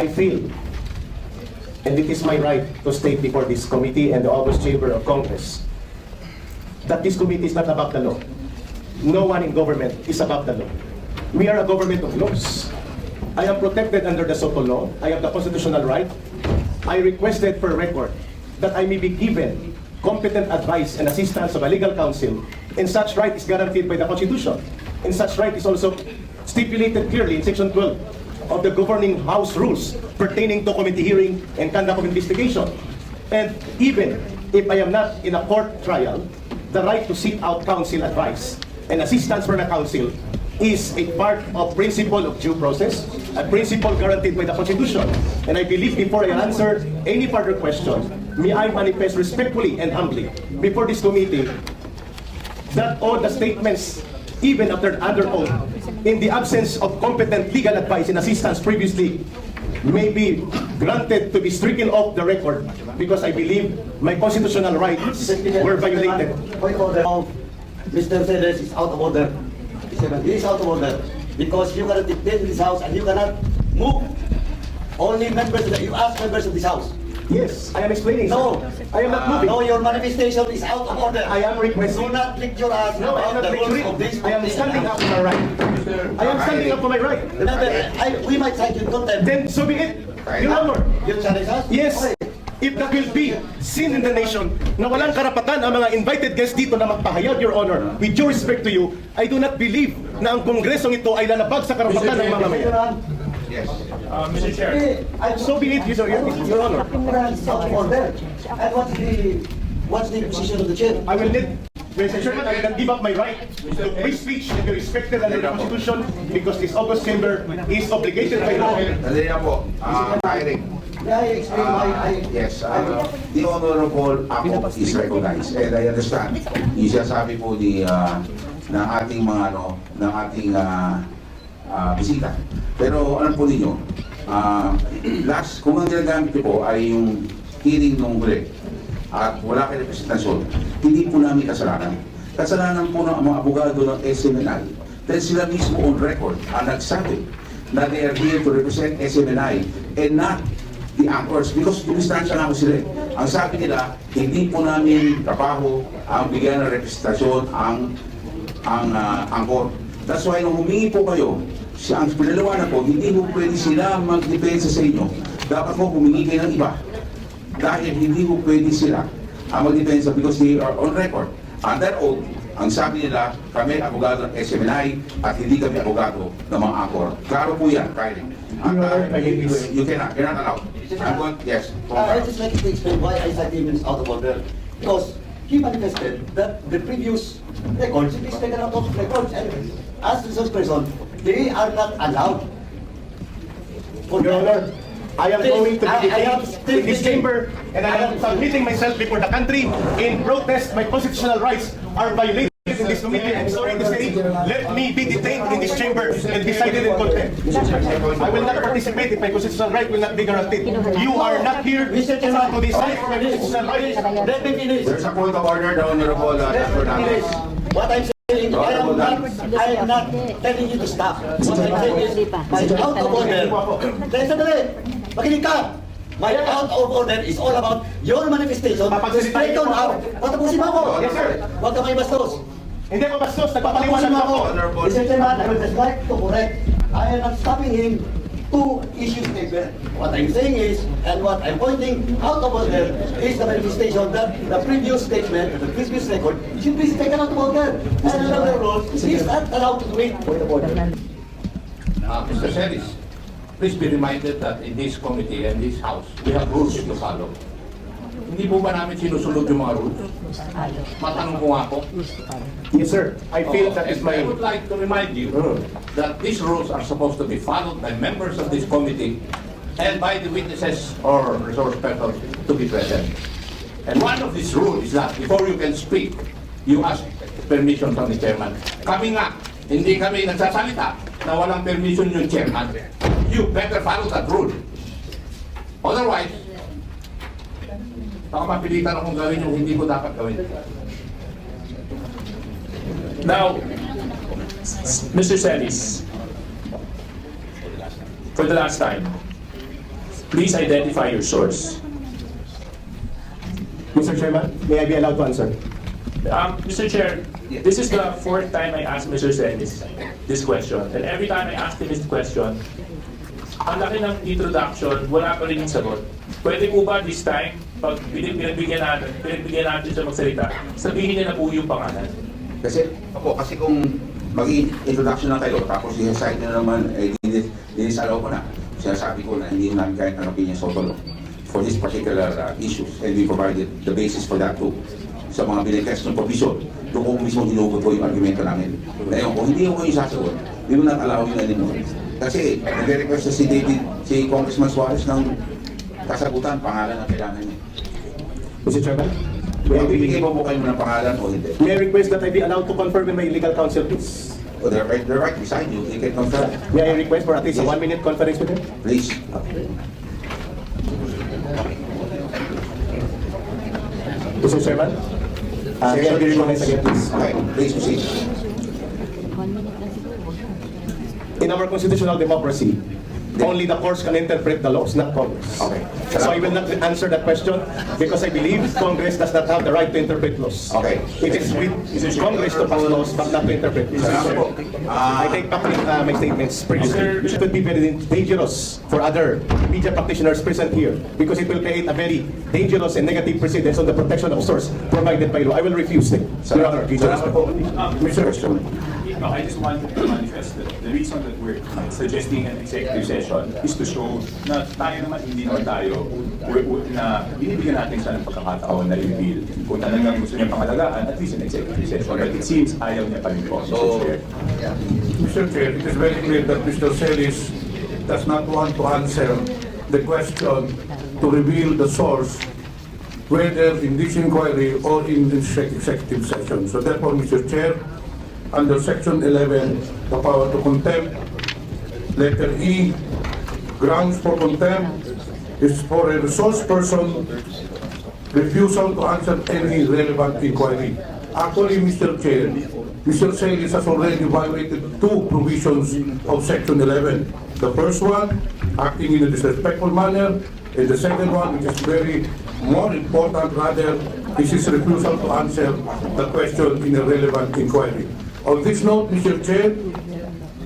I feel, and it is my right to state before this committee and the August Chamber of Congress, that this committee is not above the law. No one in government is above the law. We are a government of laws. I am protected under the SOCO law. I have the constitutional right. I requested per record that I may be given competent advice and assistance of a legal counsel, and such right is guaranteed by the Constitution. And such right is also stipulated clearly in Section 12 of the Governing House Rules pertaining to committee hearing and conduct of investigation. And even if I am not in a court trial, the right to seek out counsel advice and assistance from the counsel is a part of principle of due process, a principle guaranteed by the Constitution. And I believe before I answer any further question, may I manifest respectfully and humbly before this committee that all the statements, even after under oath, in the absence of competent legal advice and assistance previously, may be granted to be stricken off the record because I believe my constitutional rights were violated. Point of order. Mr. Celes is out of order. He is out of order because you cannot dictate this house and you cannot move. Only members that you ask members of this house. Yes, I am explaining. No, I am not moving. No, your manifestation is out of order. I am requesting. Do not lick your ass No, I am about not the rules lecturing. of this. I am standing up for my right. I am standing up for my right. Remember, we might cite you in contempt. Then so be it. Your Honor. You challenge us? Yes. Okay. If that will be seen in the nation na walang karapatan ang mga invited guests dito na magpahayag, Your Honor, with due respect to you, I do not believe na ang kongresong ito ay lalabag sa karapatan ng mga mayan. Yes. Mr. Chair. So be it, Your Honor. It's out of order. And what's the position of the chair? I will let Mr. Chairman, I will not give up my right to free speech and be respected under the Constitution because this August Chamber is obligated by law. Dali na po. Hiring. May I explain why I... Yes. The Honorable Ako is recognized. And I understand. Yung sinasabi po ng ating mga ng ating bisita. Pero alam po ninyo, kung ang ginagamit niyo po ay yung hearing nung huli at wala kayong representasyon, hindi po namin kasalanan. Kasalanan po ng mga abogado ng SMNI dahil sila mismo on record ang nagsabi na they are here to represent SMNI and not the anchors because dumistansya na ako sila. Ang sabi nila, hindi po namin trabaho ang bigyan ng representasyon ang anchor. That's why nung humingi po kayo, ang pinalawanan po, hindi po pwede sila magdepensa sa inyo. Dapat po humingi kayo ng iba. Dahil hindi po pwede sila magdepensa because they are on record. Under oath, ang sabi nila, kami abogado ng SMNI at hindi kami abogado ng mga anchor. Klaro po yan, Kylie. You cannot allow. I'm going, yes. I just like to explain why I said him is out of order. Because he manifested that the previous records, it is taken out of records. And as resource person, they are not allowed. Your Honor, I am going to be detained in this chamber and I am submitting myself before the country in protest. My constitutional rights are violated in this committee. I'm sorry to say, let me be detained in this chamber and decided in contempt. I will not participate if my constitutional right will not be guaranteed. You are not here to decide my constitutional rights. Let me finish. There's a point of order, the Honorable Dr. Finish. What I'm saying, I am not telling you to stop. What I'm saying is, my out of order. Makinig ka. My out of order is all about your manifestation. Straight on out. Patapusin mo ako. Yes, sir. Huwag ka may bastos. Hindi ako bastos, nagpapaliwanag ako. Mr. Chairman, I would just like to correct. I am not stopping him to issue statement. What I'm saying is, and what I'm pointing out of order is the manifestation that the previous statement, the previous record, should be taken out of order. And another rule, he is not allowed to do it. Point of order. Mr. Celis, please be reminded that in this committee and this house, we have rules to follow. Hindi po ba namin sinusunod yung mga rules? Matanong ko nga po. Yes, sir. I feel that is my... I would like to remind you that these rules are supposed to be followed by members of this committee and by the witnesses or resource persons to be present. And one of these rules is that before you can speak, you ask permission from the chairman. Kami nga, hindi kami nagsasalita na walang permission yung chairman. You better follow that rule. Otherwise, baka mapilitan akong gawin yung hindi ko dapat gawin. Now, Mr. Celis, for the last time, Please identify your source. Mr. Chairman, may I be allowed to answer? Mr. Chair, this is the fourth time I ask Mr. Senis this question. And every time I ask him this question, ang laki ng introduction, wala pa rin yung sagot. Pwede po ba this time, pag pinagbigyan natin siya magsalita, sabihin niya na po yung pangalan? Kasi kung mag-introduction na kayo, tapos i-cite na naman, dinisalaw ko na. Sinasabi ko na hindi namin kahit ang opinion sa Otolo for this particular issues, and we provided the basis for that too. Sa mga binigkes ng provision, doon ko mismo hinugot ko yung argumento namin. Ngayon, kung hindi ko yung sasagot, we will not allow you anymore. Kasi, nag-request si Congressman Suarez ng kasagutan, pangalan na kailangan niya. Mr. Chairman, may I Bibigay mo kayo ng pangalan o hindi? may I request that I be allowed to confirm with my legal counsel, please? O they're right beside you, they can confirm. May I request for at least a 1-minute conference with him? Please. Mr. Chairman, may I be recognized again, please? Okay, please proceed. In our constitutional democracy, only the courts can interpret the laws, not Congress. Okay. So I will not answer that question because I believe Congress does not have the right to interpret laws. Okay. It is with Congress to pass laws, but not to interpret. Salamat po. I take back my statements previously. It would be very dangerous for other media practitioners present here because it will create a very dangerous and negative precedence on the protection of source provided by law. I will refuse it. Your Honor, Salamat po. Mr. Question. No, I just want to manifest that the reason that we're suggesting an executive session is to show na tayo naman, hindi naman tayo, na binibigyan natin siya ng pagkakataon na i-reveal. Kung talagang gusto niya pangalagaan, at least an executive session. But it seems ayaw niya pa rin po, Mr. Chair. Mr. Chair, it is very clear that Mr. Celis does not want to answer the question to reveal the source, whether in this inquiry or in this executive session. So therefore, Mr. Chair, under Section 11, the power to contempt, letter E, grounds for contempt is for a resource person refusal to answer any relevant inquiry. Actually, Mr. Chair, Mr. Celis has already violated two provisions of Section 11. The first one, acting in a disrespectful manner, and the second one, which is very more important rather, is his refusal to answer the question in a relevant inquiry. On this note, Mr. Chair,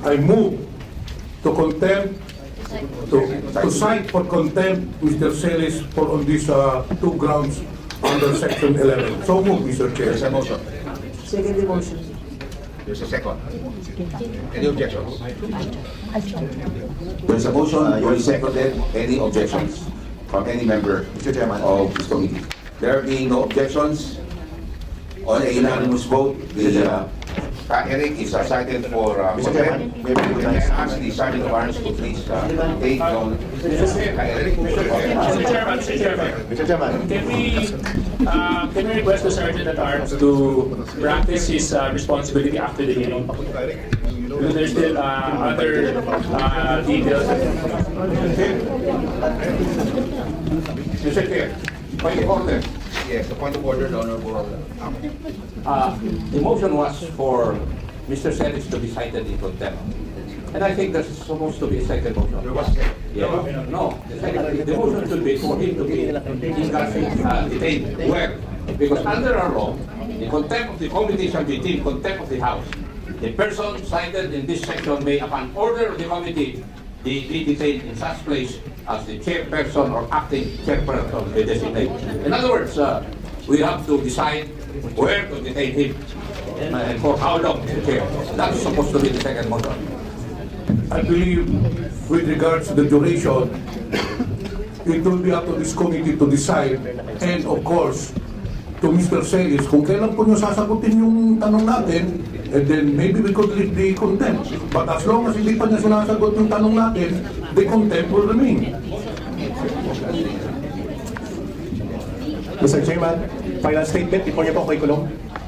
I move to contempt, to cite for contempt Mr. Celis for on these two grounds under Section 11. So move, Mr. Chair. There's a motion. Second motion. There's a second. Any objections? There's a motion, duly seconded. Any objections from any member of this committee? There being no objections, on a unanimous vote, the Eric is cited for Mr. Chairman, may I be recognized? ask the Sergeant of Arms to please take on Eric. Mr. Chairman, Mr. Chairman, can we request the Sergeant at Arms to practice his responsibility after the hearing? Because there's still other details. Mr. Chair, point of order. Yes, the point of order, the Honorable. The motion was for Mr. Celis to be cited in contempt. And I think that's supposed to be a second motion. There was a second. Yeah. No, the motion should be for him to be detained. Where? Because under our law, in contempt of the committee shall be deemed contempt of the House. The person cited in this section may, upon order of the committee, be detained in such place as the chairperson or acting chairperson be designated. In other words, we have to decide where to detain him and for how long, Mr. Chair. That's supposed to be the second motion. I believe with regards to the duration, it will be up to this committee to decide, and of course, to Mr. Celis, kung kailan po nyo sasagutin yung tanong natin, and then maybe we could leave the contempt. But as long as hindi pa niya sinasagot yung tanong natin, the contempt will remain. Mr. Chairman, final statement before niyo po ako ikulong.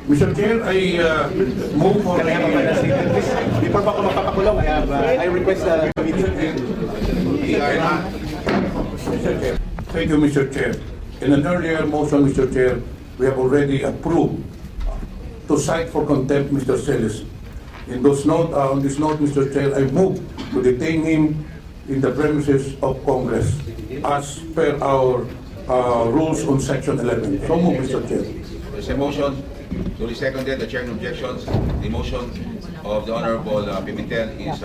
Mr. Chair, I move for Can I have a final statement, please? Before pa ako magpapakulong, I request the committee. Mr. Chair. Thank you, Mr. Chair. In an earlier motion, Mr. Chair, we have already approved to cite for contempt Mr. Celis. On this note, Mr. Chair, I move to detain him in the premises of Congress. as per our rules on Section 11. So move, Mr. Chair. There's a motion, duly seconded, the chair no objections. The motion of the Honorable Pimentel is,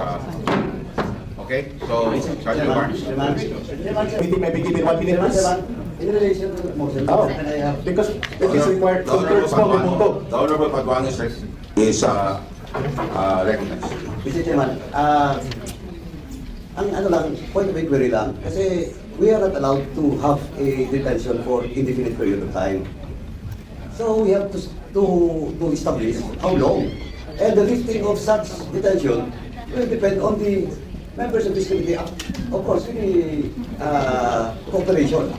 okay? So, Sergeant Barnes. Committee may be given 1 minute, please. In relation to the motion, Oh, can I have because it is required The Honorable two-thirds vote to vote. Paduano, the Honorable Paduano is recognized. Mr. Chairman, ang ano lang, point of inquiry lang, kasi we are not allowed to have a detention for indefinite period of time. So we have to establish how long. And the lifting of such detention will depend on the members of this committee. Of course, with the cooperation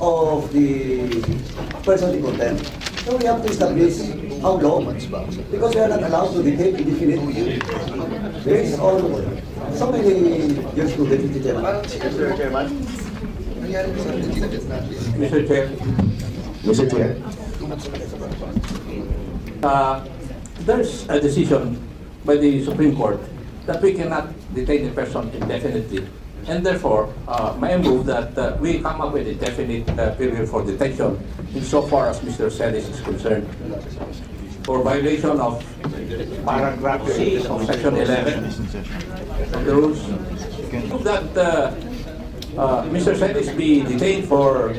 of the person in contempt. So we have to establish how long, because we are not allowed to detain indefinitely based on so many jurisprudence, Mr. Chairman. Mr. Chairman. Mr. Chair, Mr. Chair. there's a decision by the Supreme Court that we cannot detain a person indefinitely. And therefore, may I move that we come up with a definite period for detention insofar as Mr. Celis is concerned. For violation of paragraph C of section 11 of the rules, move that Mr. Celis be detained for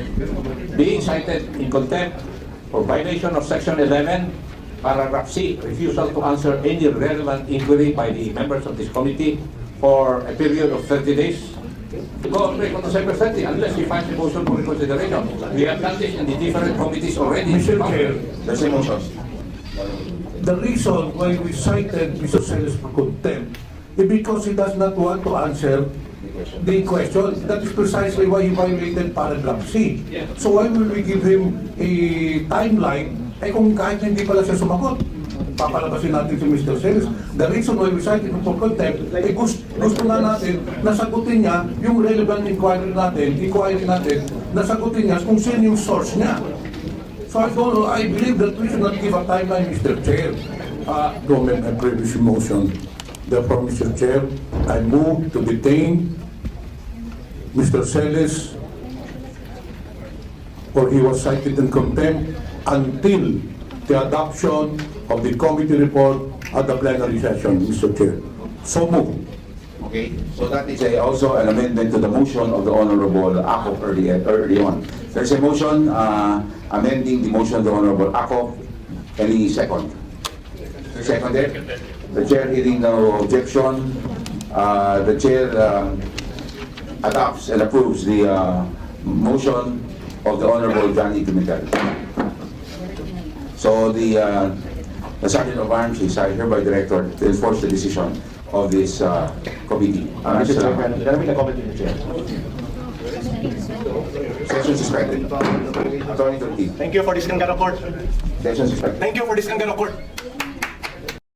being cited in contempt for violation of section 11, paragraph C, refusal to answer any relevant inquiry by the members of this committee for a period of 30 days. Go on break on December 30 unless we find a motion for reconsideration. We have done this in the different committees already. Mr. Chair, There's a motion. the reason why we cited Mr. Celis for contempt is because he does not want to answer the question. That is precisely why he violated paragraph C. So why will we give him a timeline? Eh kung kahit hindi pala siya sumagot, papalabasin natin si Mr. Celis. The reason why we cited him for contempt, eh gusto na natin nasagutin niya yung relevant inquiry natin, nasagutin niya kung sino yung source niya. So I believe that we should not give a timeline, Mr. Chair. Go amend my previous motion. Therefore, Mr. Chair, I move to detain Mr. Celis, or he was cited in contempt until the adoption of the committee report at the plenary session, Mr. Chair. So move. Okay, so that is It's also an amendment to the motion of the Honorable Ako early on. There's a motion amending the motion of the Honorable Ako. Any second? Seconded? The chair hearing no objection, the chair adopts and approves the motion of the Honorable Johnny Pimentel. So the Sergeant of Arms is hereby directed to enforce the decision of this committee. Mr. Chairman, there will be a comment in the chair. Session suspended. Attorney Turki. Thank you for this Kangaro Court. Session suspended. Thank you for this Kangaro Court.